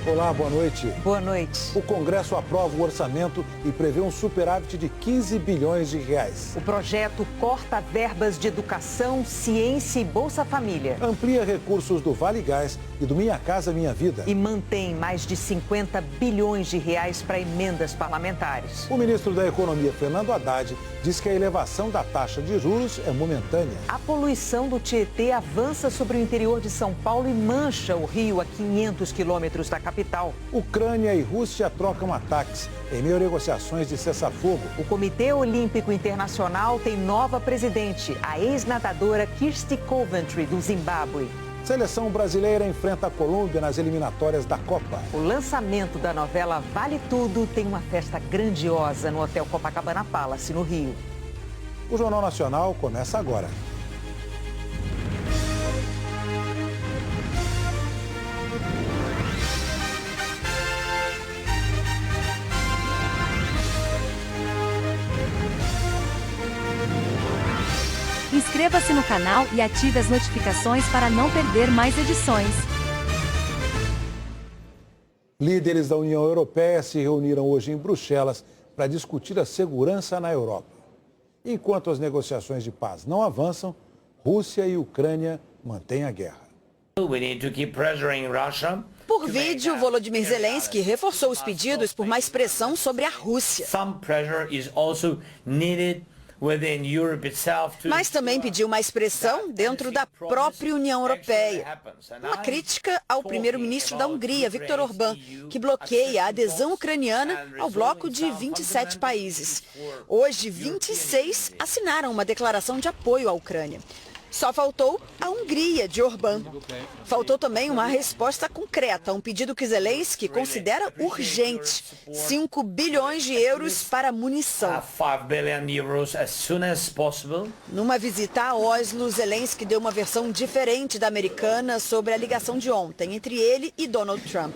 Olá, boa noite. Boa noite. O Congresso aprova o orçamento e prevê um superávit de 15 bilhões de reais. O projeto corta verbas de educação, ciência e Bolsa Família. Amplia recursos do Vale Gás e do Minha Casa Minha Vida. E mantém mais de 50 bilhões de reais para emendas parlamentares. O ministro da Economia, Fernando Haddad, diz que a elevação da taxa de juros é momentânea. A poluição do Tietê avança sobre o interior de São Paulo e mancha o rio a 500 quilômetros da capital. Ucrânia e Rússia trocam ataques em meio a negociações de cessar-fogo. O Comitê Olímpico Internacional tem nova presidente, a ex-nadadora Kirsty Coventry, do Zimbábue. Seleção brasileira enfrenta a Colômbia nas eliminatórias da Copa. O lançamento da novela Vale Tudo tem uma festa grandiosa no Hotel Copacabana Palace, no Rio. O Jornal Nacional começa agora. Inscreva-se no canal e ative as notificações para não perder mais edições. Líderes da União Europeia se reuniram hoje em Bruxelas para discutir a segurança na Europa. Enquanto as negociações de paz não avançam, Rússia e Ucrânia mantêm a guerra. Por vídeo, Volodymyr Zelensky reforçou os pedidos por mais pressão sobre a Rússia. Mas também pediu mais pressão dentro da própria União Europeia. Uma crítica ao primeiro-ministro da Hungria, Viktor Orbán, que bloqueia a adesão ucraniana ao bloco de 27 países. Hoje, 26 assinaram uma declaração de apoio à Ucrânia. Só faltou a Hungria de Orbán. Faltou também uma resposta concreta a um pedido que Zelensky considera urgente: 5 bilhões de euros para munição. Numa visita a Oslo, Zelensky deu uma versão diferente da americana sobre a ligação de ontem entre ele e Donald Trump.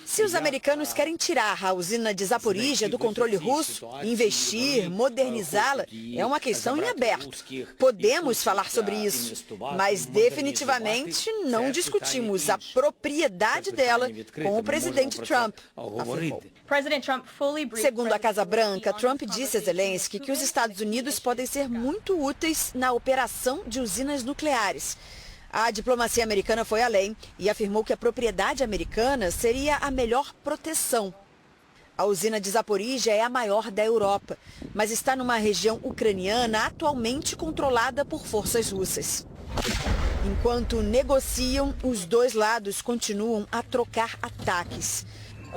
Se os americanos querem tirar a usina de Zaporizhia do controle russo, investir, modernizá-la, é uma questão em aberto. Podemos falar sobre isso, mas definitivamente não discutimos a propriedade dela com o presidente Trump, afirmou. Segundo a Casa Branca, Trump disse a Zelensky que os Estados Unidos podem ser muito úteis na operação de usinas nucleares. A diplomacia americana foi além e afirmou que a propriedade americana seria a melhor proteção. A usina de Zaporizhia é a maior da Europa, mas está numa região ucraniana atualmente controlada por forças russas. Enquanto negociam, os dois lados continuam a trocar ataques.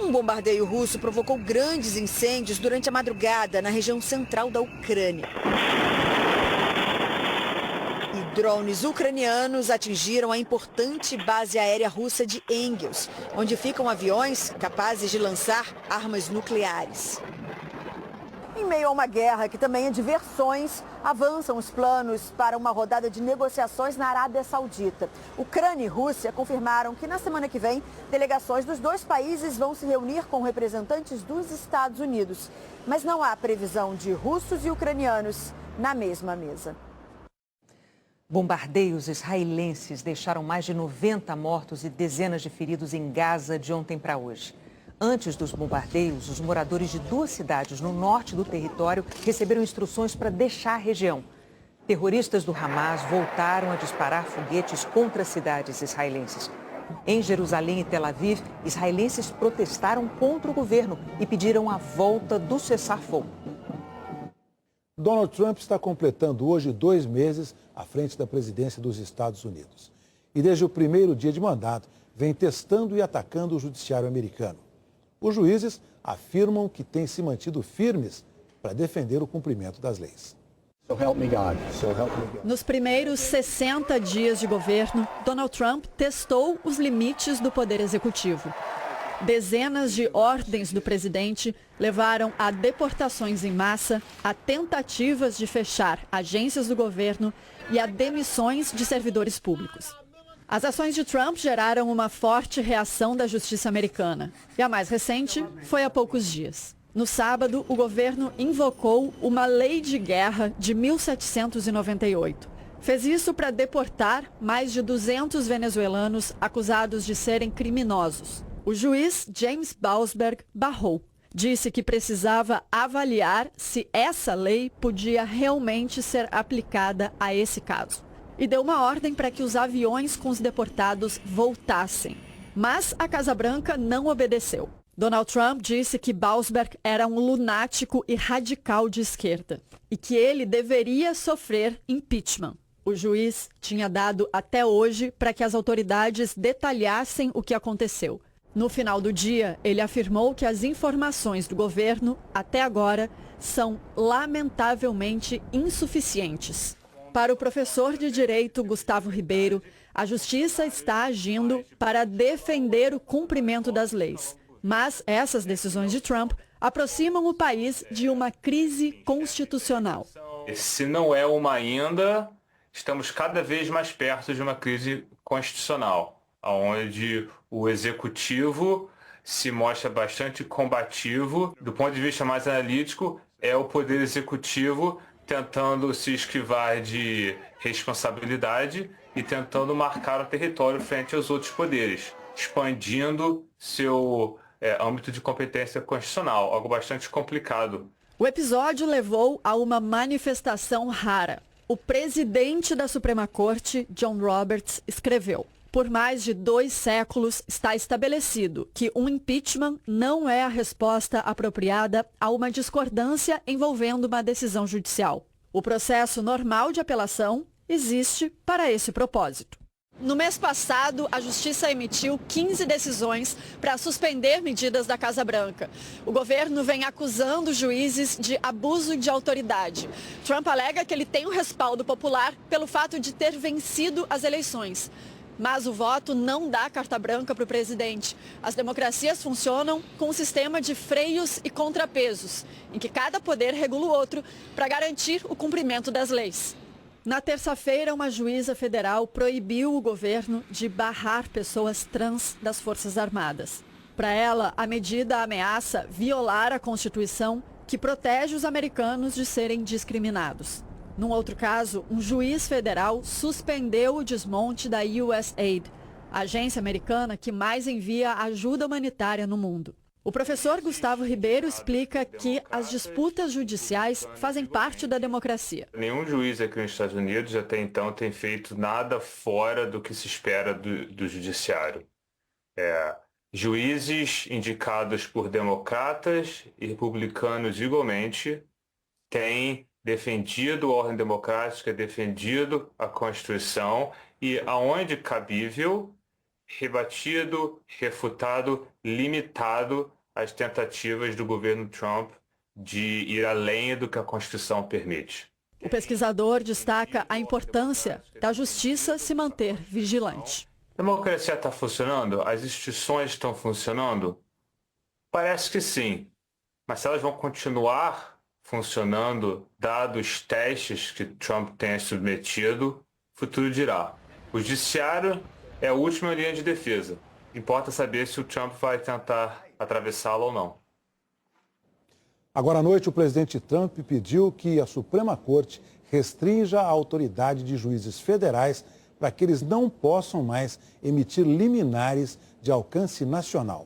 Um bombardeio russo provocou grandes incêndios durante a madrugada na região central da Ucrânia. Drones ucranianos atingiram a importante base aérea russa de Engels, onde ficam aviões capazes de lançar armas nucleares. Em meio a uma guerra que também é de versões, avançam os planos para uma rodada de negociações na Arábia Saudita. Ucrânia e Rússia confirmaram que na semana que vem, delegações dos dois países vão se reunir com representantes dos Estados Unidos. Mas não há previsão de russos e ucranianos na mesma mesa. Bombardeios israelenses deixaram mais de 90 mortos e dezenas de feridos em Gaza de ontem para hoje. Antes dos bombardeios, os moradores de duas cidades no norte do território receberam instruções para deixar a região. Terroristas do Hamas voltaram a disparar foguetes contra cidades israelenses. Em Jerusalém e Tel Aviv, israelenses protestaram contra o governo e pediram a volta do cessar-fogo. Donald Trump está completando hoje 2 meses à frente da presidência dos Estados Unidos. E desde o primeiro dia de mandato, vem testando e atacando o judiciário americano. Os juízes afirmam que têm se mantido firmes para defender o cumprimento das leis. Nos primeiros 60 dias de governo, Donald Trump testou os limites do poder executivo. Dezenas de ordens do presidente levaram a deportações em massa, a tentativas de fechar agências do governo e a demissões de servidores públicos. As ações de Trump geraram uma forte reação da justiça americana. E a mais recente foi há poucos dias. No sábado, o governo invocou uma lei de guerra de 1798. Fez isso para deportar mais de 200 venezuelanos acusados de serem criminosos. O juiz James Bausberg barrou. Disse que precisava avaliar se essa lei podia realmente ser aplicada a esse caso. E deu uma ordem para que os aviões com os deportados voltassem. Mas a Casa Branca não obedeceu. Donald Trump disse que Bausberg era um lunático e radical de esquerda e que ele deveria sofrer impeachment. O juiz tinha dado até hoje para que as autoridades detalhassem o que aconteceu. No final do dia, ele afirmou que as informações do governo, até agora, são lamentavelmente insuficientes. Para o professor de Direito Gustavo Ribeiro, a Justiça está agindo para defender o cumprimento das leis. Mas essas decisões de Trump aproximam o país de uma crise constitucional. Se não é uma ainda, estamos cada vez mais perto de uma crise constitucional, onde o executivo se mostra bastante combativo. Do ponto de vista mais analítico, é o poder executivo tentando se esquivar de responsabilidade e tentando marcar o território frente aos outros poderes, expandindo seu âmbito de competência constitucional, algo bastante complicado. O episódio levou a uma manifestação rara. O presidente da Suprema Corte, John Roberts, escreveu: por mais de 2 séculos está estabelecido que um impeachment não é a resposta apropriada a uma discordância envolvendo uma decisão judicial. O processo normal de apelação existe para esse propósito. No mês passado, a Justiça emitiu 15 decisões para suspender medidas da Casa Branca. O governo vem acusando juízes de abuso de autoridade. Trump alega que ele tem um respaldo popular pelo fato de ter vencido as eleições. Mas o voto não dá carta branca para o presidente. As democracias funcionam com um sistema de freios e contrapesos, em que cada poder regula o outro para garantir o cumprimento das leis. Na terça-feira, uma juíza federal proibiu o governo de barrar pessoas trans das Forças Armadas. Para ela, a medida ameaça violar a Constituição, que protege os americanos de serem discriminados. Num outro caso, um juiz federal suspendeu o desmonte da USAID, a agência americana que mais envia ajuda humanitária no mundo. O professor Gustavo Ribeiro explica que as disputas judiciais fazem parte da democracia. Nenhum juiz aqui nos Estados Unidos até então tem feito nada fora do que se espera do judiciário. Juízes indicados por democratas e republicanos igualmente têm defendido a ordem democrática, defendido a Constituição e, aonde cabível, rebatido, refutado, limitado as tentativas do governo Trump de ir além do que a Constituição permite. O pesquisador destaca a importância da justiça se manter vigilante. A democracia está funcionando? As instituições estão funcionando? Parece que sim, mas se elas vão continuar funcionando, dados os testes que Trump tenha submetido, o futuro dirá. O judiciário é a última linha de defesa. Importa saber se o Trump vai tentar atravessá-la ou não. Agora à noite, o presidente Trump pediu que a Suprema Corte restrinja a autoridade de juízes federais para que eles não possam mais emitir liminares de alcance nacional.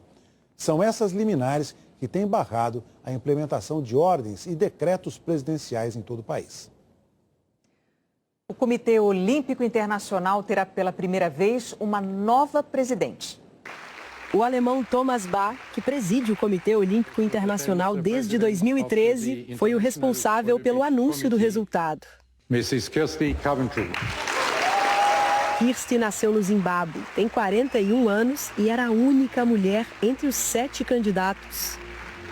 São essas liminares que têm barrado a implementação de ordens e decretos presidenciais em todo o país. O Comitê Olímpico Internacional terá pela primeira vez uma nova presidente. O alemão Thomas Bach, que preside o Comitê Olímpico Internacional desde 2013, foi o responsável pelo anúncio do resultado. Mrs. Kirsty Coventry. Kirsty nasceu no Zimbábue, tem 41 anos e era a única mulher entre os 7 candidatos.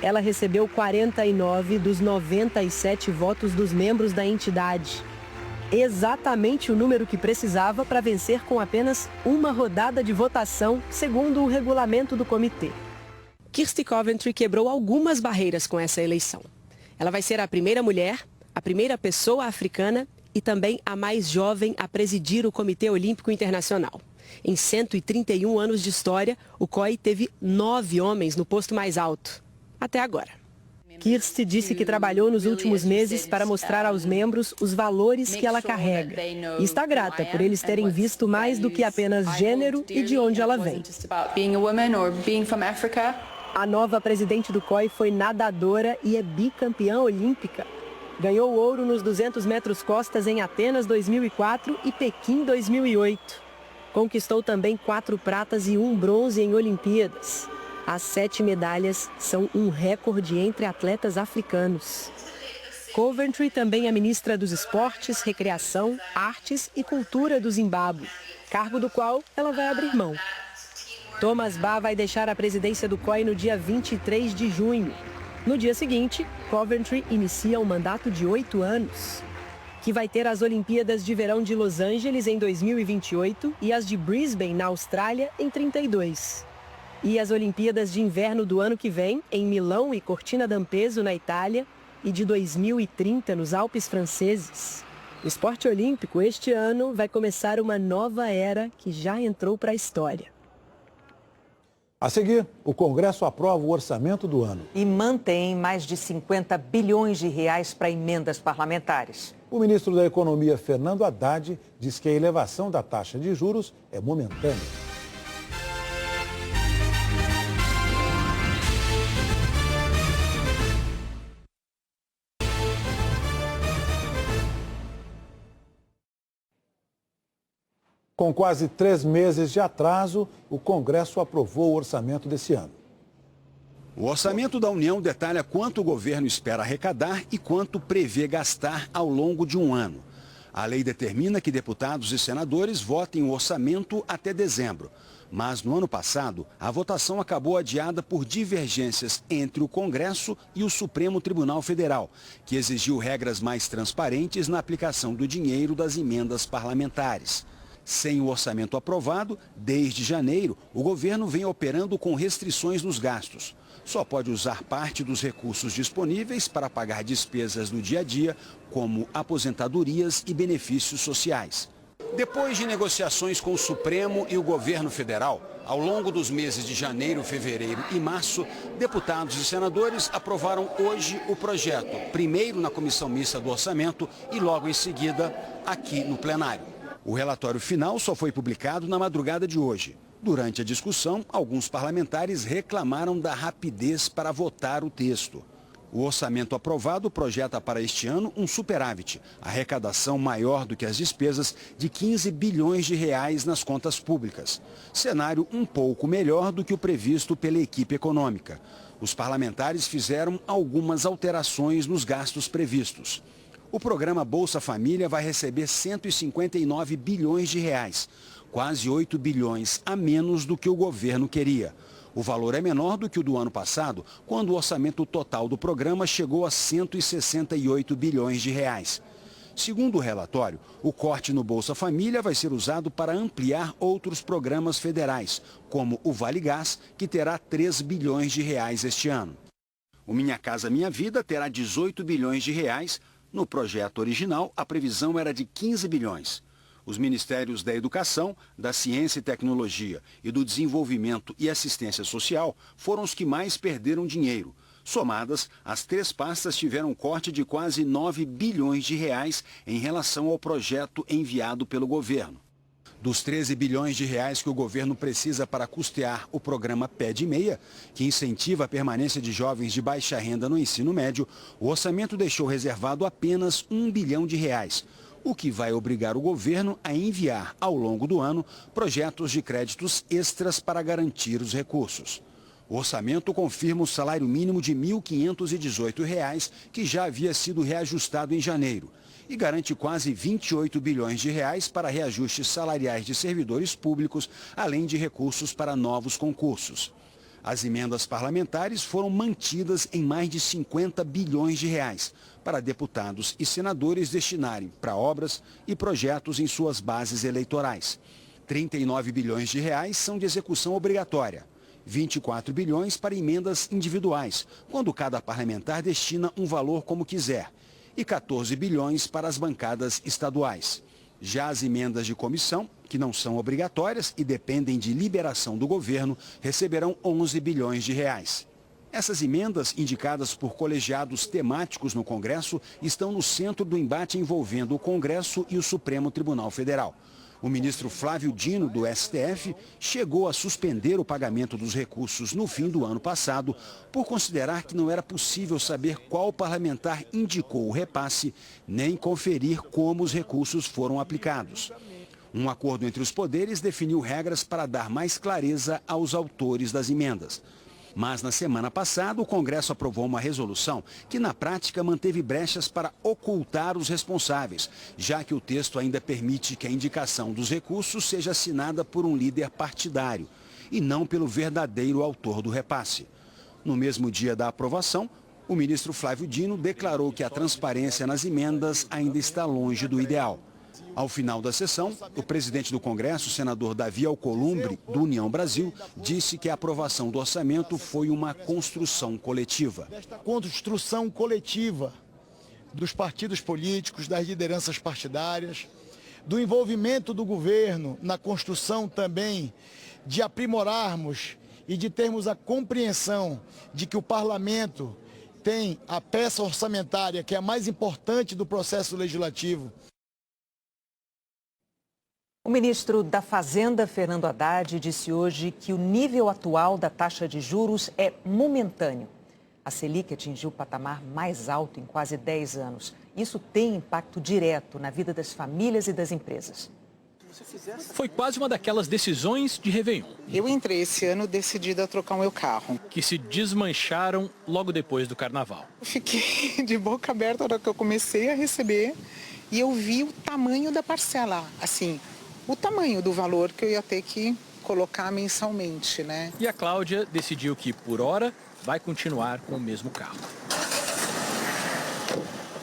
Ela recebeu 49 dos 97 votos dos membros da entidade. Exatamente o número que precisava para vencer com apenas uma rodada de votação, segundo o regulamento do comitê. Kirsty Coventry quebrou algumas barreiras com essa eleição. Ela vai ser a primeira mulher, a primeira pessoa africana e também a mais jovem a presidir o Comitê Olímpico Internacional. Em 131 anos de história, o COI teve 9 homens no posto mais alto. Até agora. Kirsty disse que trabalhou nos últimos meses para mostrar aos membros os valores que ela carrega. E está grata por eles terem visto mais do que apenas gênero e de onde ela vem. A nova presidente do COI foi nadadora e é bicampeã olímpica. Ganhou ouro nos 200 metros costas em Atenas 2004 e Pequim 2008. Conquistou também 4 pratas e 1 bronze em Olimpíadas. As 7 medalhas são um recorde entre atletas africanos. Coventry também é ministra dos Esportes, Recreação, Artes e Cultura do Zimbábue, cargo do qual ela vai abrir mão. Thomas Bach vai deixar a presidência do COI no dia 23 de junho. No dia seguinte, Coventry inicia um mandato de 8 anos, que vai ter as Olimpíadas de Verão de Los Angeles em 2028 e as de Brisbane, na Austrália, em 32. E as Olimpíadas de Inverno do ano que vem, em Milão e Cortina d'Ampezzo, na Itália, e de 2030 nos Alpes franceses. O esporte olímpico este ano vai começar uma nova era que já entrou para a história. A seguir, o Congresso aprova o orçamento do ano. E mantém mais de 50 bilhões de reais para emendas parlamentares. O ministro da Economia, Fernando Haddad, diz que a elevação da taxa de juros é momentânea. Com quase 3 meses de atraso, o Congresso aprovou o orçamento desse ano. O orçamento da União detalha quanto o governo espera arrecadar e quanto prevê gastar ao longo de um ano. A lei determina que deputados e senadores votem o orçamento até dezembro. Mas no ano passado, a votação acabou adiada por divergências entre o Congresso e o Supremo Tribunal Federal, que exigiu regras mais transparentes na aplicação do dinheiro das emendas parlamentares. Sem o orçamento aprovado, desde janeiro, o governo vem operando com restrições nos gastos. Só pode usar parte dos recursos disponíveis para pagar despesas do dia a dia, como aposentadorias e benefícios sociais. Depois de negociações com o Supremo e o governo federal, ao longo dos meses de janeiro, fevereiro e março, deputados e senadores aprovaram hoje o projeto, primeiro na Comissão Mista do Orçamento e logo em seguida aqui no plenário. O relatório final só foi publicado na madrugada de hoje. Durante a discussão, alguns parlamentares reclamaram da rapidez para votar o texto. O orçamento aprovado projeta para este ano um superávit, arrecadação maior do que as despesas de 15 bilhões de reais nas contas públicas. Cenário um pouco melhor do que o previsto pela equipe econômica. Os parlamentares fizeram algumas alterações nos gastos previstos. O programa Bolsa Família vai receber 159 bilhões de reais, quase 8 bilhões a menos do que o governo queria. O valor é menor do que o do ano passado, quando o orçamento total do programa chegou a 168 bilhões de reais. Segundo o relatório, o corte no Bolsa Família vai ser usado para ampliar outros programas federais, como o Vale Gás, que terá 3 bilhões de reais este ano. O Minha Casa Minha Vida terá 18 bilhões de reais. No projeto original, a previsão era de 15 bilhões. Os ministérios da Educação, da Ciência e Tecnologia e do Desenvolvimento e Assistência Social foram os que mais perderam dinheiro. Somadas, as 3 pastas tiveram um corte de quase 9 bilhões de reais em relação ao projeto enviado pelo governo. Dos 13 bilhões de reais que o governo precisa para custear o programa Pé de Meia, que incentiva a permanência de jovens de baixa renda no ensino médio, o orçamento deixou reservado apenas 1 bilhão de reais, o que vai obrigar o governo a enviar, ao longo do ano, projetos de créditos extras para garantir os recursos. O orçamento confirma o salário mínimo de R$ 1.518, que já havia sido reajustado em janeiro, e garante quase 28 bilhões de reais para reajustes salariais de servidores públicos, além de recursos para novos concursos. As emendas parlamentares foram mantidas em mais de 50 bilhões de reais para deputados e senadores destinarem para obras e projetos em suas bases eleitorais. 39 bilhões de reais são de execução obrigatória. 24 bilhões para emendas individuais, quando cada parlamentar destina um valor como quiser, e 14 bilhões para as bancadas estaduais. Já as emendas de comissão, que não são obrigatórias e dependem de liberação do governo, receberão 11 bilhões de reais. Essas emendas, indicadas por colegiados temáticos no Congresso, estão no centro do embate envolvendo o Congresso e o Supremo Tribunal Federal. O ministro Flávio Dino, do STF, chegou a suspender o pagamento dos recursos no fim do ano passado, por considerar que não era possível saber qual parlamentar indicou o repasse, nem conferir como os recursos foram aplicados. Um acordo entre os poderes definiu regras para dar mais clareza aos autores das emendas. Mas na semana passada, o Congresso aprovou uma resolução que, na prática, manteve brechas para ocultar os responsáveis, já que o texto ainda permite que a indicação dos recursos seja assinada por um líder partidário e não pelo verdadeiro autor do repasse. No mesmo dia da aprovação, o ministro Flávio Dino declarou que a transparência nas emendas ainda está longe do ideal. Ao final da sessão, o presidente do Congresso, senador Davi Alcolumbre, do União Brasil, disse que a aprovação do orçamento foi uma construção coletiva. Construção coletiva dos partidos políticos, das lideranças partidárias, do envolvimento do governo na construção também de aprimorarmos e de termos a compreensão de que o parlamento tem a peça orçamentária que é a mais importante do processo legislativo. O ministro da Fazenda, Fernando Haddad, disse hoje que o nível atual da taxa de juros é momentâneo. A Selic atingiu o patamar mais alto em quase 10 anos. Isso tem impacto direto na vida das famílias e das empresas. Foi quase uma daquelas decisões de Réveillon. Eu entrei esse ano decidida a trocar o meu carro. Que se desmancharam logo depois do carnaval. Eu fiquei de boca aberta na hora que eu comecei a receber e eu vi o tamanho da parcela, assim, o tamanho do valor que eu ia ter que colocar mensalmente, né? E a Cláudia decidiu que, por hora, vai continuar com o mesmo carro.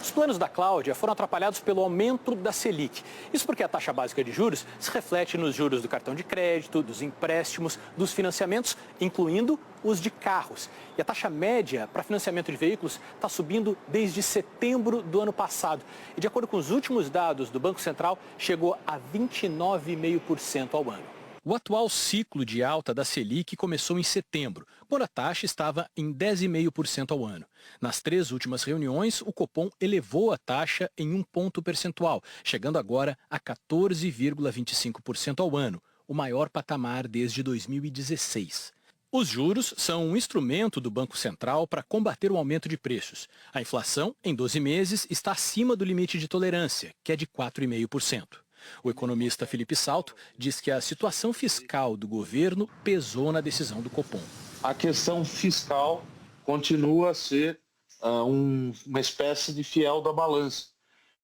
Os planos da Cláudia foram atrapalhados pelo aumento da Selic. Isso porque a taxa básica de juros se reflete nos juros do cartão de crédito, dos empréstimos, dos financiamentos, incluindo os de carros. E a taxa média para financiamento de veículos está subindo desde setembro do ano passado. E de acordo com os últimos dados do Banco Central, chegou a 29,5% ao ano. O atual ciclo de alta da Selic começou em setembro, quando a taxa estava em 10,5% ao ano. Nas 3 últimas reuniões, o Copom elevou a taxa em 1 ponto percentual, chegando agora a 14,25% ao ano, o maior patamar desde 2016. Os juros são um instrumento do Banco Central para combater o aumento de preços. A inflação, em 12 meses, está acima do limite de tolerância, que é de 4,5%. O economista Felipe Salto diz que a situação fiscal do governo pesou na decisão do Copom. A questão fiscal continua a ser uma espécie de fiel da balança,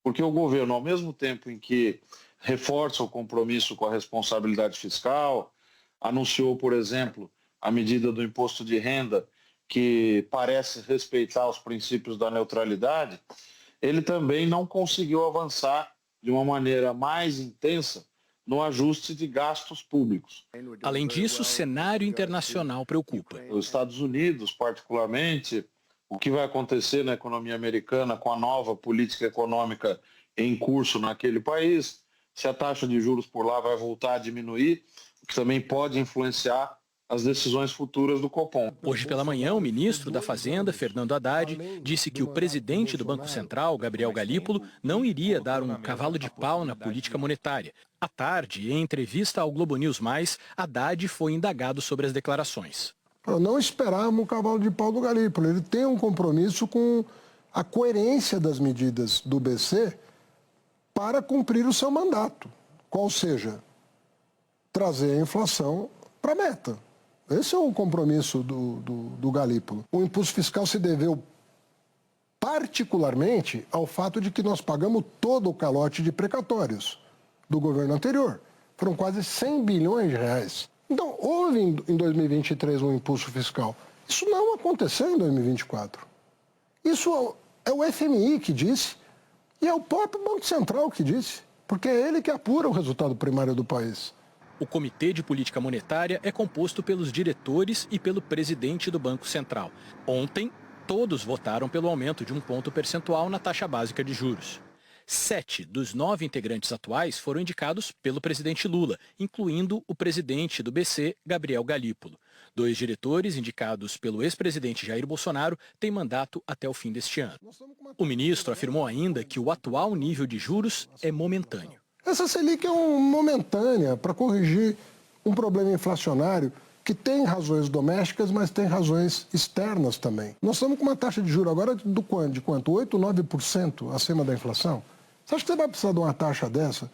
porque o governo, ao mesmo tempo em que reforça o compromisso com a responsabilidade fiscal, anunciou, por exemplo, a medida do imposto de renda, que parece respeitar os princípios da neutralidade, ele também não conseguiu avançar de uma maneira mais intensa no ajuste de gastos públicos. Além disso, o cenário internacional preocupa. Os Estados Unidos, particularmente, o que vai acontecer na economia americana com a nova política econômica em curso naquele país, se a taxa de juros por lá vai voltar a diminuir, o que também pode influenciar as decisões futuras do Copom. Hoje pela manhã, o ministro da Fazenda, Fernando Haddad, disse que o presidente do Banco Central, Gabriel Galípolo, não iria dar um cavalo de pau na política monetária. À tarde, em entrevista ao Globo News+, Haddad foi indagado sobre as declarações. Não esperávamos um cavalo de pau do Galípolo. Ele tem um compromisso com a coerência das medidas do BC para cumprir o seu mandato, qual seja, trazer a inflação para a meta. Esse é o compromisso do Galípolo. O impulso fiscal se deveu particularmente ao fato de que nós pagamos todo o calote de precatórios do governo anterior. Foram quase 100 bilhões de reais. Então, houve em 2023 um impulso fiscal. Isso não aconteceu em 2024. Isso é o FMI que disse e é o próprio Banco Central que disse, porque é ele que apura o resultado primário do país. O Comitê de Política Monetária é composto pelos diretores e pelo presidente do Banco Central. Ontem, todos votaram pelo aumento de 1 ponto percentual na taxa básica de juros. 7 dos 9 integrantes atuais foram indicados pelo presidente Lula, incluindo o presidente do BC, Gabriel Galípolo. 2 diretores indicados pelo ex-presidente Jair Bolsonaro têm mandato até o fim deste ano. O ministro afirmou ainda que o atual nível de juros é momentâneo. Essa Selic é momentânea para corrigir um problema inflacionário que tem razões domésticas, mas tem razões externas também. Nós estamos com uma taxa de juros agora de quanto? 8, 9% acima da inflação? Você acha que você vai precisar de uma taxa dessa?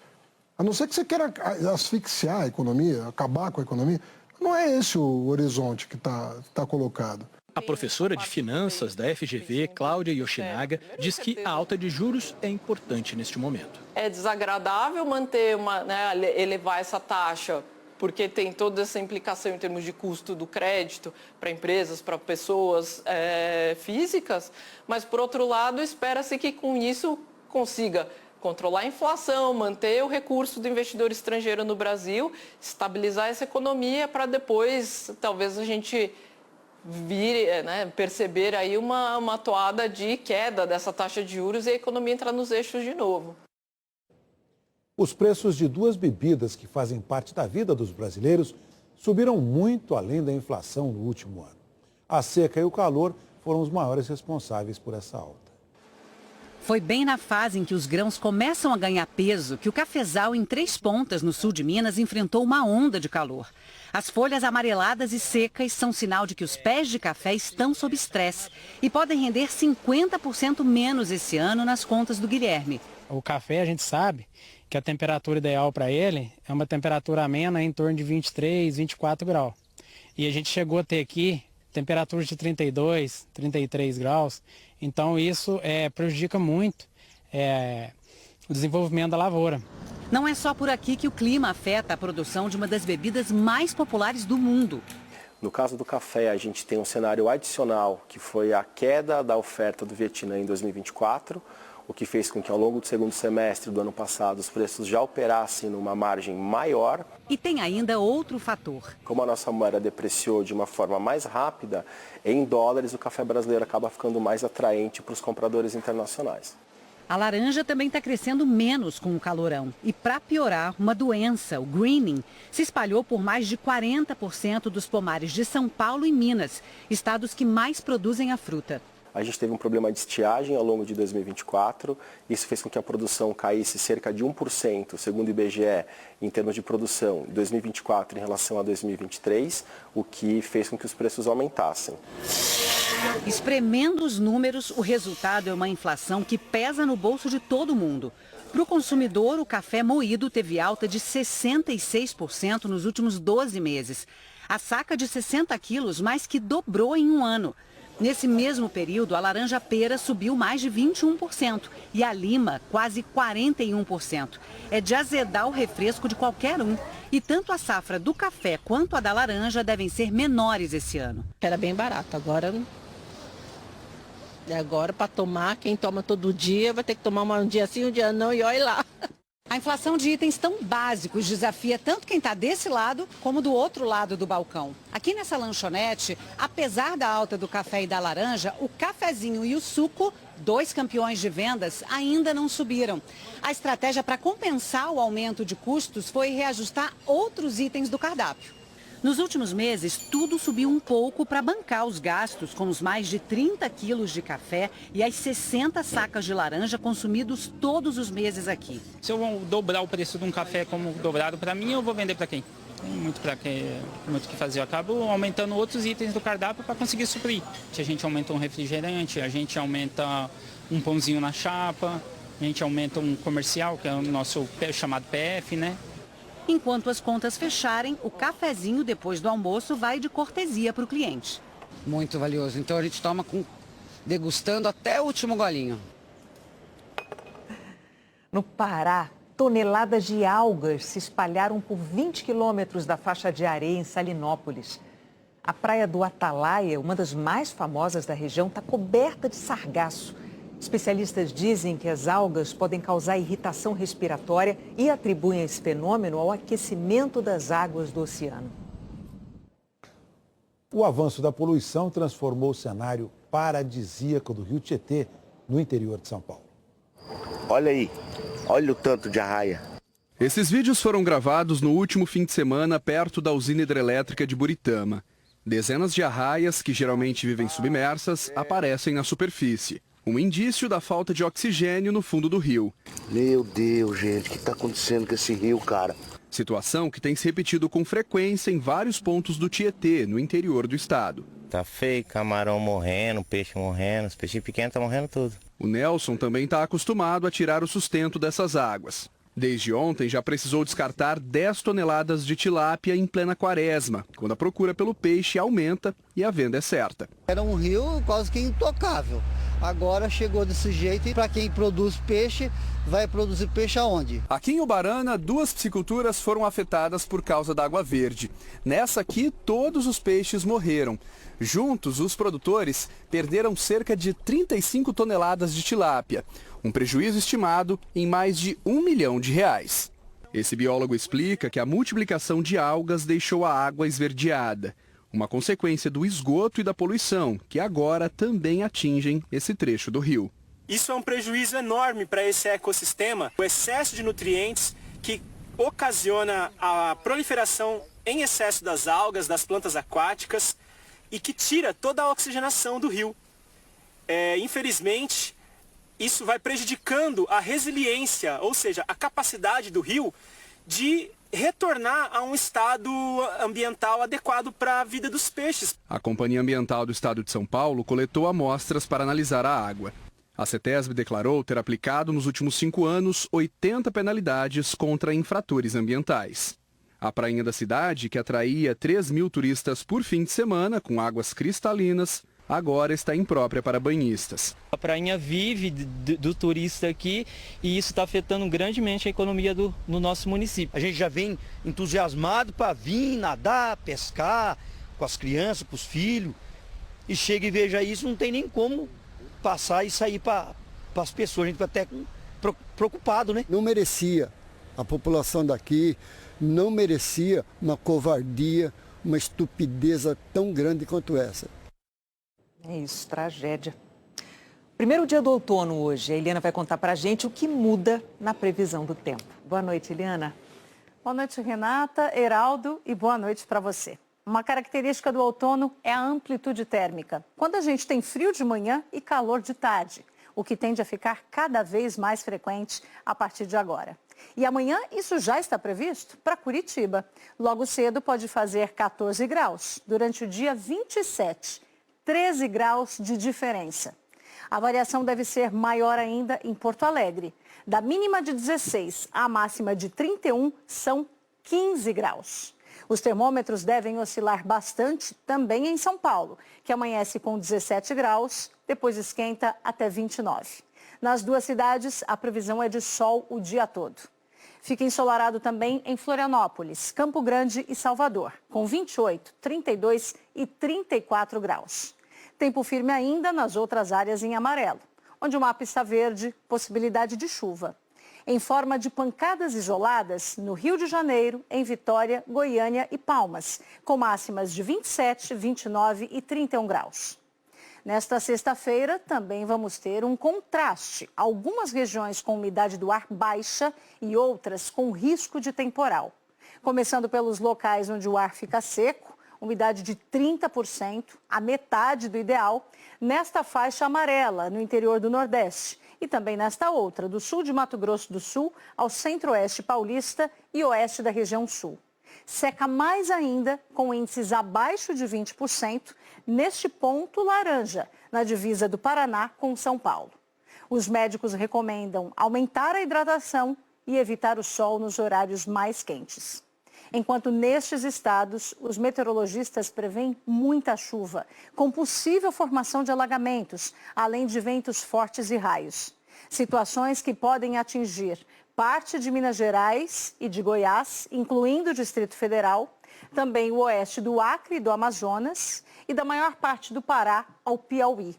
A não ser que você queira asfixiar a economia, acabar com a economia. Não é esse o horizonte que está colocado. A professora de finanças da FGV, Cláudia Yoshinaga, diz que a alta de juros é importante neste momento. É desagradável manter elevar essa taxa, porque tem toda essa implicação em termos de custo do crédito para empresas, para pessoas físicas, mas, por outro lado, espera-se que com isso consiga controlar a inflação, manter o recurso do investidor estrangeiro no Brasil, estabilizar essa economia para depois, talvez, a gente perceber aí uma toada de queda dessa taxa de juros e a economia entrar nos eixos de novo. Os preços de 2 bebidas que fazem parte da vida dos brasileiros subiram muito além da inflação no último ano. A seca e o calor foram os maiores responsáveis por essa alta. Foi bem na fase em que os grãos começam a ganhar peso que o cafezal em Três Pontas, no sul de Minas, enfrentou uma onda de calor. As folhas amareladas e secas são sinal de que os pés de café estão sob estresse e podem render 50% menos esse ano nas contas do Guilherme. O café, a gente sabe que a temperatura ideal para ele é uma temperatura amena em torno de 23, 24 graus. E a gente chegou a ter aqui temperaturas de 32, 33 graus. Então isso prejudica muito o desenvolvimento da lavoura. Não é só por aqui que o clima afeta a produção de uma das bebidas mais populares do mundo. No caso do café, a gente tem um cenário adicional, que foi a queda da oferta do Vietnã em 2024, o que fez com que ao longo do segundo semestre do ano passado os preços já operassem numa margem maior. E tem ainda outro fator. Como a nossa moeda depreciou de uma forma mais rápida, em dólares o café brasileiro acaba ficando mais atraente para os compradores internacionais. A laranja também está crescendo menos com o calorão. E para piorar, uma doença, o greening, se espalhou por mais de 40% dos pomares de São Paulo e Minas, estados que mais produzem a fruta. A gente teve um problema de estiagem ao longo de 2024, isso fez com que a produção caísse cerca de 1%, segundo o IBGE, em termos de produção, em 2024 em relação a 2023, o que fez com que os preços aumentassem. Espremendo os números, o resultado é uma inflação que pesa no bolso de todo mundo. Para o consumidor, o café moído teve alta de 66% nos últimos 12 meses. A saca de 60 quilos mais que dobrou em um ano. Nesse mesmo período, a laranja-pera subiu mais de 21% e a lima quase 41%. É de azedar o refresco de qualquer um. E tanto a safra do café quanto a da laranja devem ser menores esse ano. Era bem barato, agora para tomar, quem toma todo dia vai ter que tomar um dia sim, um dia não e olha lá. A inflação de itens tão básicos desafia tanto quem está desse lado como do outro lado do balcão. Aqui nessa lanchonete, apesar da alta do café e da laranja, o cafezinho e o suco, 2 campeões de vendas, ainda não subiram. A estratégia para compensar o aumento de custos foi reajustar outros itens do cardápio. Nos últimos meses, tudo subiu um pouco para bancar os gastos, com os mais de 30 quilos de café e as 60 sacas de laranja consumidos todos os meses aqui. Se eu dobrar o preço de um café como dobrado para mim, eu vou vender para quem? Tem muito que fazer. Eu acabo aumentando outros itens do cardápio para conseguir suprir. A gente aumenta um refrigerante, a gente aumenta um pãozinho na chapa, a gente aumenta um comercial, que é o nosso chamado PF, né? Enquanto as contas fecharem, o cafezinho depois do almoço vai de cortesia para o cliente. Muito valioso. Então a gente toma degustando até o último golinho. No Pará, toneladas de algas se espalharam por 20 quilômetros da faixa de areia em Salinópolis. A praia do Atalaia, uma das mais famosas da região, está coberta de sargaço. Especialistas dizem que as algas podem causar irritação respiratória e atribuem esse fenômeno ao aquecimento das águas do oceano. O avanço da poluição transformou o cenário paradisíaco do Rio Tietê, no interior de São Paulo. Olha aí, olha o tanto de arraia. Esses vídeos foram gravados no último fim de semana perto da usina hidrelétrica de Buritama. Dezenas de arraias, que geralmente vivem submersas, aparecem na superfície. Um indício da falta de oxigênio no fundo do rio. Meu Deus, gente, o que está acontecendo com esse rio, cara? Situação que tem se repetido com frequência em vários pontos do Tietê, no interior do estado. Tá feio, camarão morrendo, peixe morrendo, os peixes pequenos estão morrendo tudo. O Nelson também está acostumado a tirar o sustento dessas águas. Desde ontem já precisou descartar 10 toneladas de tilápia em plena quaresma, quando a procura pelo peixe aumenta e a venda é certa. Era um rio quase que intocável. Agora chegou desse jeito e para quem produz peixe, vai produzir peixe aonde? Aqui em Ubarana, 2 pisciculturas foram afetadas por causa da água verde. Nessa aqui, todos os peixes morreram. Juntos, os produtores perderam cerca de 35 toneladas de tilápia, um prejuízo estimado em mais de R$1 milhão. Esse biólogo explica que a multiplicação de algas deixou a água esverdeada, uma consequência do esgoto e da poluição, que agora também atingem esse trecho do rio. Isso é um prejuízo enorme para esse ecossistema, o excesso de nutrientes que ocasiona a proliferação em excesso das algas, das plantas aquáticas e que tira toda a oxigenação do rio. Infelizmente, isso vai prejudicando a resiliência, ou seja, a capacidade do rio de retornar a um estado ambiental adequado para a vida dos peixes. A Companhia Ambiental do Estado de São Paulo coletou amostras para analisar a água. A CETESB declarou ter aplicado nos últimos 5 anos 80 penalidades contra infratores ambientais. A prainha da cidade, que atraía 3.000 turistas por fim de semana com águas cristalinas, agora está imprópria para banhistas. A prainha vive do turista aqui e isso está afetando grandemente a economia do nosso município. A gente já vem entusiasmado para vir nadar, pescar com as crianças, com os filhos. E chega e veja isso, não tem nem como passar e sair para as pessoas. A gente fica até preocupado, né? Não merecia, a população daqui não merecia uma covardia, uma estupidez tão grande quanto essa. É isso, tragédia. Primeiro dia do outono hoje. A Eliana vai contar pra gente o que muda na previsão do tempo. Boa noite, Eliana. Boa noite, Renata, Heraldo, e boa noite para você. Uma característica do outono é a amplitude térmica. Quando a gente tem frio de manhã e calor de tarde, o que tende a ficar cada vez mais frequente a partir de agora. E amanhã isso já está previsto para Curitiba. Logo cedo pode fazer 14 graus. Durante o dia 27, 13 graus de diferença. A variação deve ser maior ainda em Porto Alegre. Da mínima de 16 à máxima de 31 são 15 graus. Os termômetros devem oscilar bastante também em São Paulo, que amanhece com 17 graus, depois esquenta até 29. Nas duas cidades, a previsão é de sol o dia todo. Fica ensolarado também em Florianópolis, Campo Grande e Salvador, com 28, 32 e 34 graus. Tempo firme ainda nas outras áreas em amarelo, onde o mapa está verde, possibilidade de chuva. Em forma de pancadas isoladas no Rio de Janeiro, em Vitória, Goiânia e Palmas, com máximas de 27, 29 e 31 graus. Nesta sexta-feira, também vamos ter um contraste. Algumas regiões com umidade do ar baixa e outras com risco de temporal. Começando pelos locais onde o ar fica seco, umidade de 30%, a metade do ideal, nesta faixa amarela, no interior do Nordeste. E também nesta outra, do sul de Mato Grosso do Sul ao centro-oeste paulista e oeste da região sul. Seca mais ainda, com índices abaixo de 20%, neste ponto laranja, na divisa do Paraná com São Paulo. Os médicos recomendam aumentar a hidratação e evitar o sol nos horários mais quentes. Enquanto nestes estados, os meteorologistas prevêem muita chuva, com possível formação de alagamentos, além de ventos fortes e raios. Situações que podem atingir parte de Minas Gerais e de Goiás, incluindo o Distrito Federal, também o oeste do Acre e do Amazonas e da maior parte do Pará ao Piauí.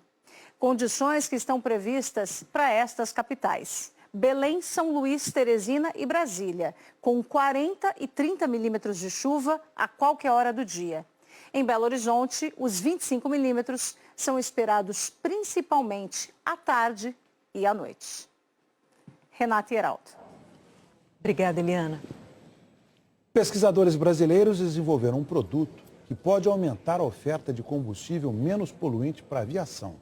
Condições que estão previstas para estas capitais. Belém, São Luís, Teresina e Brasília, com 40 e 30 milímetros de chuva a qualquer hora do dia. Em Belo Horizonte, os 25 milímetros são esperados principalmente à tarde e à noite. Renata e Heraldo. Obrigada, Eliana. Pesquisadores brasileiros desenvolveram um produto que pode aumentar a oferta de combustível menos poluente para a aviação.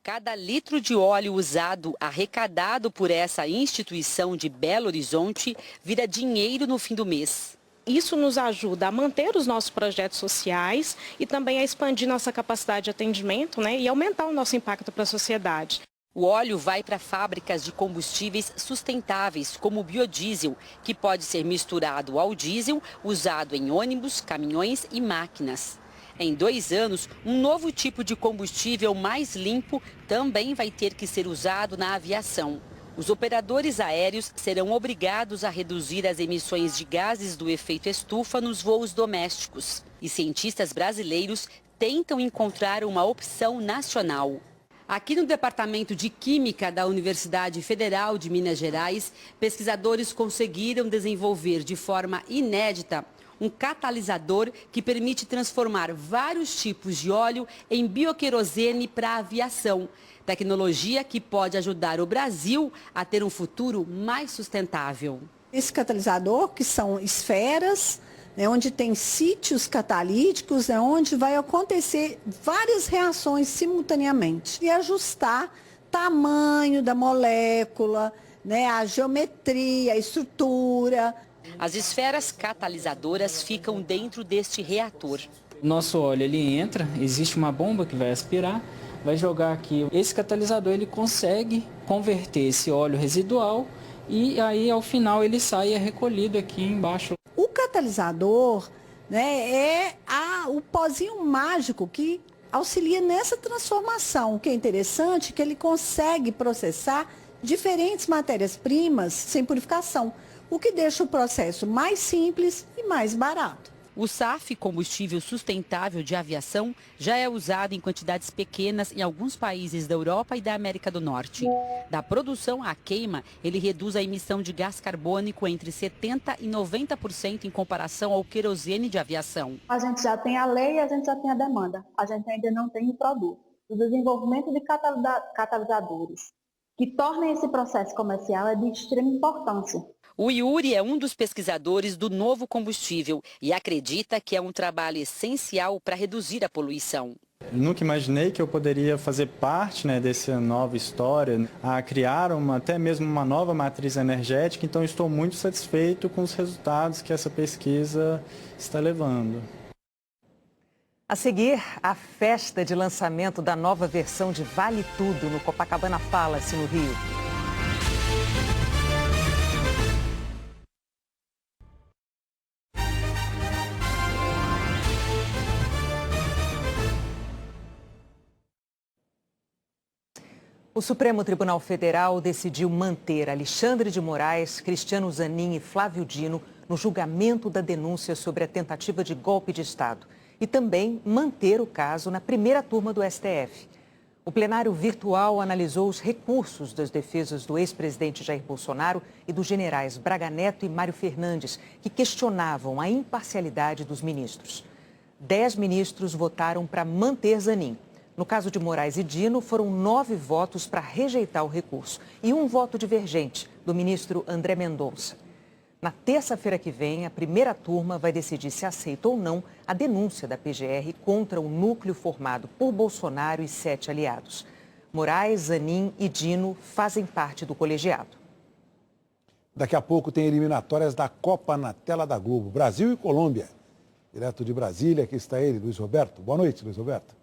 Cada litro de óleo usado, arrecadado por essa instituição de Belo Horizonte, vira dinheiro no fim do mês. Isso nos ajuda a manter os nossos projetos sociais e também a expandir nossa capacidade de atendimento, e aumentar o nosso impacto para a sociedade. O óleo vai para fábricas de combustíveis sustentáveis, como o biodiesel, que pode ser misturado ao diesel usado em ônibus, caminhões e máquinas. Em 2 anos, um novo tipo de combustível mais limpo também vai ter que ser usado na aviação. Os operadores aéreos serão obrigados a reduzir as emissões de gases do efeito estufa nos voos domésticos. E cientistas brasileiros tentam encontrar uma opção nacional. Aqui no Departamento de Química da Universidade Federal de Minas Gerais, pesquisadores conseguiram desenvolver de forma inédita um catalisador que permite transformar vários tipos de óleo em bioquerosene para a aviação. Tecnologia que pode ajudar o Brasil a ter um futuro mais sustentável. Esse catalisador, que são esferas, onde tem sítios catalíticos, onde vai acontecer várias reações simultaneamente. E ajustar tamanho da molécula, a geometria, a estrutura. As esferas catalisadoras ficam dentro deste reator. Nosso óleo ele entra, existe uma bomba que vai aspirar, vai jogar aqui. Esse catalisador ele consegue converter esse óleo residual e aí ao final ele sai e é recolhido aqui embaixo. O catalisador é o pozinho mágico que auxilia nessa transformação. O que é interessante é que ele consegue processar diferentes matérias-primas sem purificação, o que deixa o processo mais simples e mais barato. O SAF, combustível sustentável de aviação, já é usado em quantidades pequenas em alguns países da Europa e da América do Norte. Da produção à queima, ele reduz a emissão de gás carbônico entre 70% e 90% em comparação ao querosene de aviação. A gente já tem a lei e a gente já tem a demanda. A gente ainda não tem o produto. O desenvolvimento de catalisadores que tornem esse processo comercial é de extrema importância. O Yuri é um dos pesquisadores do novo combustível e acredita que é um trabalho essencial para reduzir a poluição. Nunca imaginei que eu poderia fazer parte dessa nova história, a criar até mesmo uma nova matriz energética, então estou muito satisfeito com os resultados que essa pesquisa está levando. A seguir, a festa de lançamento da nova versão de Vale Tudo no Copacabana Palace, no Rio. O Supremo Tribunal Federal decidiu manter Alexandre de Moraes, Cristiano Zanin e Flávio Dino no julgamento da denúncia sobre a tentativa de golpe de Estado e também manter o caso na primeira turma do STF. O plenário virtual analisou os recursos das defesas do ex-presidente Jair Bolsonaro e dos generais Braga Neto e Mário Fernandes, que questionavam a imparcialidade dos ministros. 10 ministros votaram para manter Zanin. No caso de Moraes e Dino, foram 9 votos para rejeitar o recurso e 1 voto divergente do ministro André Mendonça. Na terça-feira que vem, a primeira turma vai decidir se aceita ou não a denúncia da PGR contra o núcleo formado por Bolsonaro e 7 aliados. Moraes, Zanin e Dino fazem parte do colegiado. Daqui a pouco tem eliminatórias da Copa na tela da Globo. Brasil e Colômbia. Direto de Brasília, aqui está ele, Luiz Roberto. Boa noite, Luiz Roberto.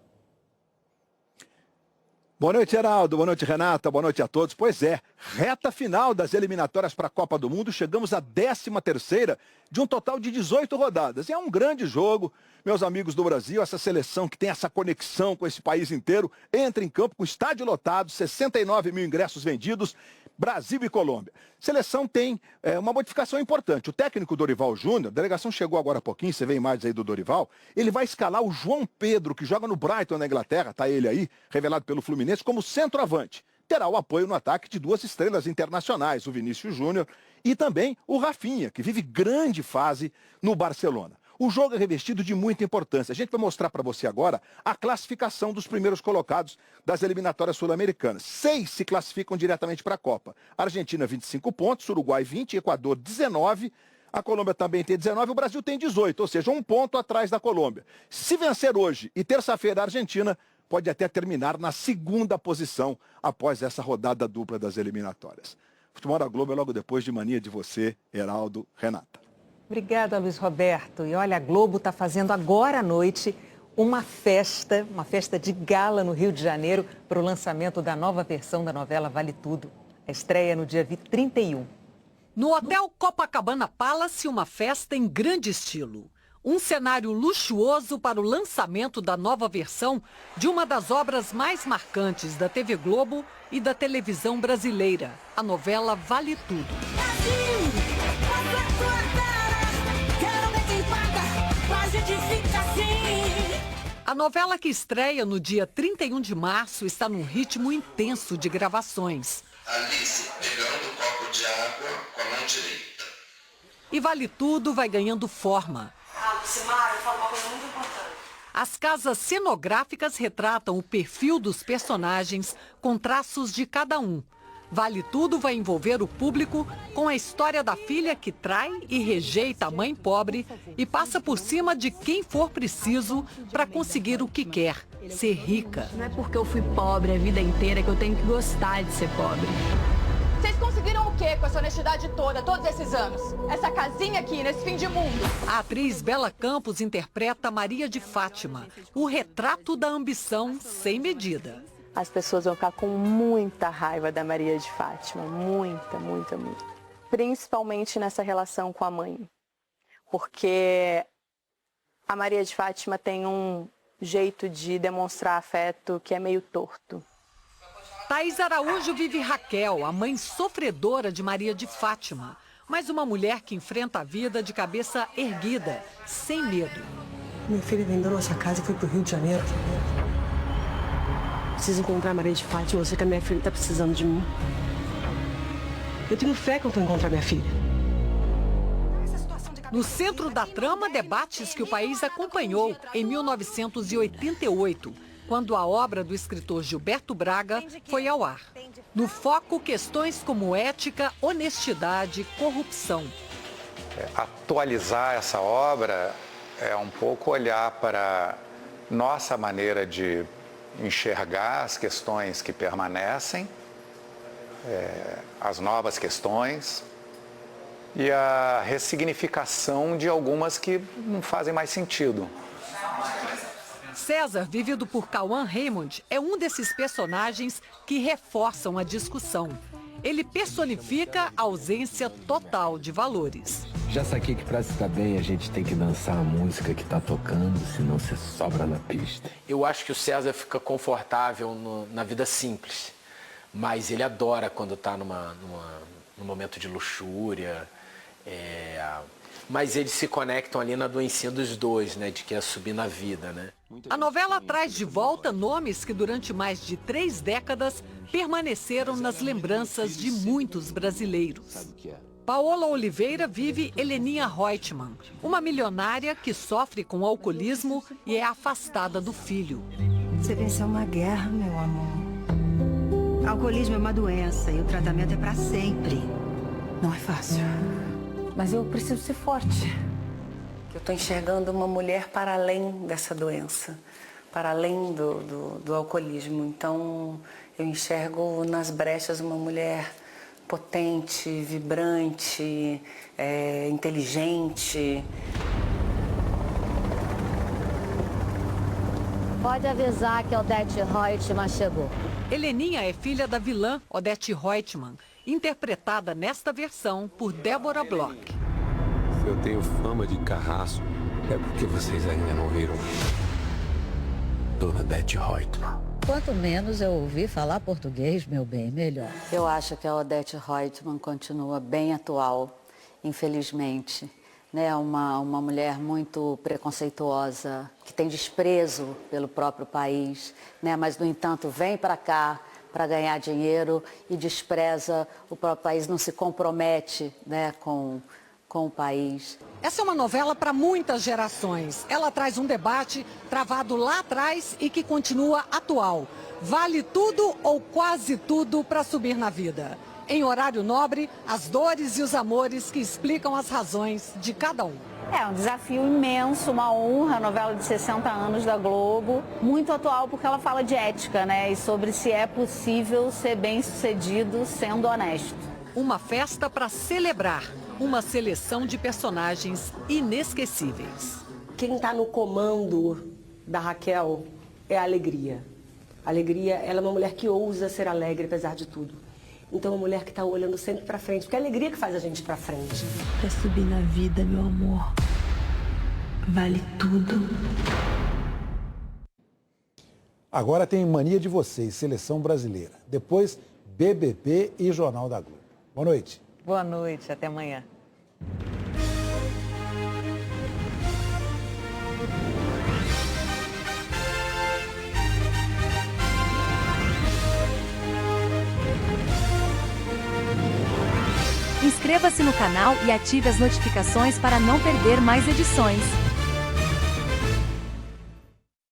Boa noite, Heraldo. Boa noite, Renata. Boa noite a todos. Pois é, reta final das eliminatórias para a Copa do Mundo. Chegamos à 13ª de um total de 18 rodadas. E é um grande jogo, meus amigos do Brasil. Essa seleção que tem essa conexão com esse país inteiro entra em campo com estádio lotado, 69 mil ingressos vendidos. Brasil e Colômbia. Seleção tem uma modificação importante. O técnico Dorival Júnior, a delegação chegou agora há pouquinho, você vê imagens aí do Dorival, ele vai escalar o João Pedro, que joga no Brighton, na Inglaterra, tá ele aí, revelado pelo Fluminense, como centroavante. Terá o apoio no ataque de 2 estrelas internacionais, o Vinícius Júnior e também o Rafinha, que vive grande fase no Barcelona. O jogo é revestido de muita importância. A gente vai mostrar para você agora a classificação dos primeiros colocados das eliminatórias sul-americanas. 6 se classificam diretamente para a Copa. Argentina, 25 pontos, Uruguai, 20, Equador, 19. A Colômbia também tem 19, o Brasil tem 18, ou seja, 1 ponto atrás da Colômbia. Se vencer hoje e terça-feira a Argentina, pode até terminar na 2ª posição após essa rodada dupla das eliminatórias. Futebol da Globo é logo depois de Mania de Você, Heraldo, Renata. Obrigada, Luiz Roberto. E olha, a Globo está fazendo agora à noite uma festa de gala no Rio de Janeiro para o lançamento da nova versão da novela Vale Tudo. A estreia no dia 31. No Hotel Copacabana Palace, uma festa em grande estilo. Um cenário luxuoso para o lançamento da nova versão de uma das obras mais marcantes da TV Globo e da televisão brasileira, a novela Vale Tudo. A novela, que estreia no dia 31 de março, está num ritmo intenso de gravações. Alice, pegando o copo de água com a mão direita. E Vale Tudo vai ganhando forma. Lucimar, eu falo uma coisa muito importante. As casas cenográficas retratam o perfil dos personagens com traços de cada um. Vale Tudo vai envolver o público com a história da filha que trai e rejeita a mãe pobre e passa por cima de quem for preciso para conseguir o que quer, ser rica. Não é porque eu fui pobre a vida inteira que eu tenho que gostar de ser pobre. Vocês conseguiram o quê com essa honestidade toda, todos esses anos? Essa casinha aqui, nesse fim de mundo? A atriz Bela Campos interpreta Maria de Fátima, o retrato da ambição sem medida. As pessoas vão ficar com muita raiva da Maria de Fátima, muita, muita, muita. Principalmente nessa relação com a mãe. Porque a Maria de Fátima tem um jeito de demonstrar afeto que é meio torto. Thaís Araújo vive Raquel, a mãe sofredora de Maria de Fátima, mas uma mulher que enfrenta a vida de cabeça erguida, sem medo. Minha filha vendeu nossa casa e foi pro Rio de Janeiro. Preciso encontrar a Maria de Fátima, eu sei que a minha filha está precisando de mim. Eu tenho fé que eu vou encontrar minha filha. No centro da trama, debates que o país acompanhou em 1988, quando a obra do escritor Gilberto Braga foi ao ar. No foco, questões como ética, honestidade, corrupção. Atualizar essa obra é um pouco olhar para nossa maneira de enxergar as questões que permanecem, as novas questões e a ressignificação de algumas que não fazem mais sentido. César, vivido por Cauã Raymond, é um desses personagens que reforçam a discussão. Ele personifica a ausência total de valores. Já saquei que pra estar bem a gente tem que dançar a música que tá tocando, senão você sobra na pista. Eu acho que o César fica confortável na vida simples, mas ele adora quando tá num momento de luxúria. Mas eles se conectam ali na doencinha dos dois, né, de que é subir na vida, né? A novela traz de volta nomes que durante mais de 3 décadas permaneceram nas lembranças de muitos brasileiros. Paola Oliveira vive Heleninha Reutemann, uma milionária que sofre com alcoolismo e é afastada do filho. Você venceu uma guerra, meu amor. Alcoolismo é uma doença e o tratamento é para sempre. Não é fácil. Mas eu preciso ser forte. Eu estou enxergando uma mulher para além dessa doença, para além do alcoolismo. Então, eu enxergo nas brechas uma mulher potente, vibrante, inteligente. Pode avisar que Odete Reutemann chegou. Heleninha é filha da vilã Odete Reutemann, interpretada nesta versão por Débora Bloch. Se eu tenho fama de carrasco, é porque vocês ainda não viram Dona Odete Reutemann. Quanto menos eu ouvir falar português, meu bem, melhor. Eu acho que a Odete Reutemann continua bem atual, infelizmente. Né? Uma mulher muito preconceituosa, que tem desprezo pelo próprio país, né? Mas, no entanto, vem para cá para ganhar dinheiro e despreza o próprio país, não se compromete, né, com o país. Essa é uma novela para muitas gerações. Ela traz um debate travado lá atrás e que continua atual. Vale tudo ou quase tudo para subir na vida? Em horário nobre, as dores e os amores que explicam as razões de cada um. É um desafio imenso, uma honra, a novela de 60 anos da Globo. Muito atual porque ela fala de ética, né? E sobre se é possível ser bem-sucedido sendo honesto. Uma festa para celebrar. Uma seleção de personagens inesquecíveis. Quem está no comando da Raquel é a alegria. A alegria, ela é uma mulher que ousa ser alegre apesar de tudo. Então é uma mulher que está olhando sempre para frente, porque é a alegria que faz a gente para frente. Pra subir na vida, meu amor, vale tudo. Agora tem Mania de Vocês, Seleção Brasileira. Depois, BBB e Jornal da Globo. Boa noite. Boa noite, até amanhã. Inscreva-se no canal e ative as notificações para não perder mais edições.